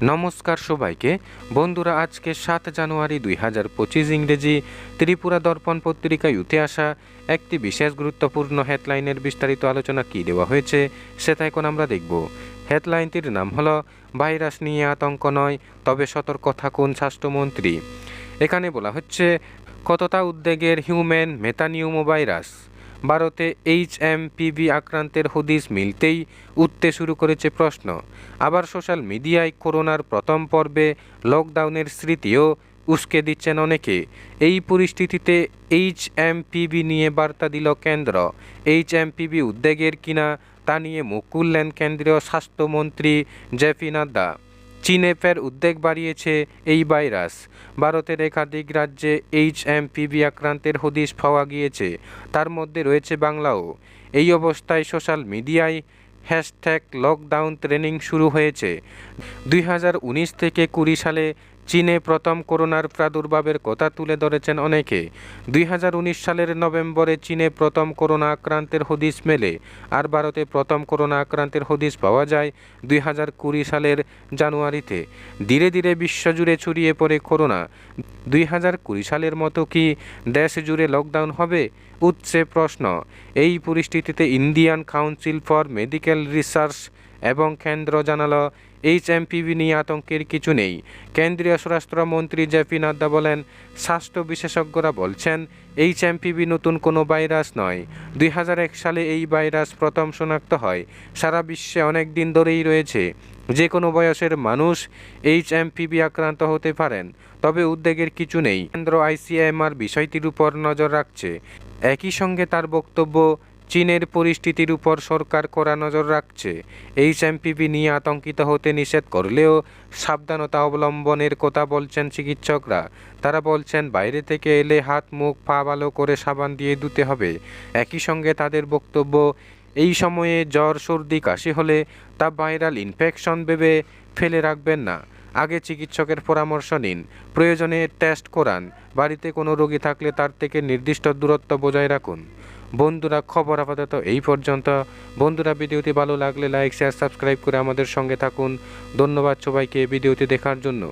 নমস্কার সবাইকে বন্ধুরা, আজকে 7 জানুয়ারি 2025 ইংরেজি ত্রিপুরা দর্পণ পত্রিকায় উঠে আসা একটি বিশেষ গুরুত্বপূর্ণ হেডলাইনের বিস্তারিত আলোচনা কী দেওয়া হয়েছে সেটা এখন আমরা দেখব। হেডলাইনটির নাম হলো ভাইরাস নিয়ে আতঙ্ক নয়, তবে সতর্ক থাকুন স্বাস্থ্যমন্ত্রী। এখানে বলা হচ্ছে কতটা উদ্বেগের হিউম্যান মেটানিউমো ভাইরাস। ভারতে HMPV আক্রান্তের হদিস মিলতেই উঠতে শুরু করেছে প্রশ্ন। আবার সোশ্যাল মিডিয়ায় করোনার প্রথম পর্বে লকডাউনের স্মৃতিও উস্কে দিচ্ছেন অনেকে। এই পরিস্থিতিতে HMPV নিয়ে বার্তা দিল কেন্দ্র। HMPV উদ্বেগের কিনা তা নিয়ে মুখ খুললেন কেন্দ্রীয় স্বাস্থ্যমন্ত্রী জেপি নাড্ডা। চীনে ফের উদ্বেগ বাড়িয়েছে এই ভাইরাস। ভারতের একাধিক রাজ্যে HMPV আক্রান্তের হদিশ পাওয়া গিয়েছে, তার মধ্যে রয়েছে বাংলাও। এই অবস্থায় সোশ্যাল মিডিয়ায় লকডাউন ট্রেনিং শুরু হয়েছে। 2019 থেকে 20 সালে চীনে প্রথম করোনার প্রাদুর্ভাবের কথা তুলে ধরেছেন অনেকে। 2019 সালের নভেম্বরে চীনে প্রথম করোনা আক্রান্তের হদিস মেলে, আর ভারতে প্রথম করোনা আক্রান্তের হদিস পাওয়া যায় 2020 সালের জানুয়ারিতে। ধীরে ধীরে বিশ্বজুড়ে ছড়িয়ে পড়ে করোনা। 2020 সালের মতো কি দেশ জুড়ে লকডাউন হবে, উঠছে প্রশ্ন। এই পরিস্থিতিতে Indian council for medical research এবং কেন্দ্র জানালো HMPV নিয়ে আতঙ্কের কিছু নেই। কেন্দ্রীয় স্বরাষ্ট্রমন্ত্রী জেপি নাড্ডা বলেন, স্বাস্থ্য বিশেষজ্ঞরা বলছেন HMPV নতুন কোনো ভাইরাস নয়। 2001 সালে এই ভাইরাস প্রথম শনাক্ত হয়। সারা বিশ্বে অনেক দিন ধরেই রয়েছে। যে কোনো বয়সের মানুষ HMPV আক্রান্ত হতে পারেন, তবে উদ্বেগের কিছু নেই। কেন্দ্র ICMR বিষয়টির উপর নজর রাখছে। একই সঙ্গে তার বক্তব্য, চীনের পরিস্থিতির উপর সরকার কড়া নজর রাখছে। HMPV নিয়ে আতঙ্কিত হতে নিষেধ করলেও সাবধানতা অবলম্বনের কথা বলছেন চিকিৎসকরা। তারা বলছেন বাইরে থেকে এলে হাত মুখ পা ভালো করে সাবান দিয়ে ধুতে হবে। একই সঙ্গে তাদের বক্তব্য, এই সময়ে জ্বর সর্দি কাশি হলে তা ভাইরাল ইনফেকশন ভেবে ফেলে রাখবেন না। আগে চিকিৎসকের পরামর্শ নিন, প্রয়োজনে টেস্ট করান। বাড়িতে কোনো রোগী থাকলে তার থেকে নির্দিষ্ট দূরত্ব বজায় রাখুন। বন্ধুরা, খবর আপাতত এই পর্যন্ত। বন্ধুরা, ভিডিওটি ভালো লাগলে লাইক শেয়ার সাবস্ক্রাইব করে আমাদের সঙ্গে থাকুন। ধন্যবাদ সবাইকে ভিডিওটি দেখার জন্য।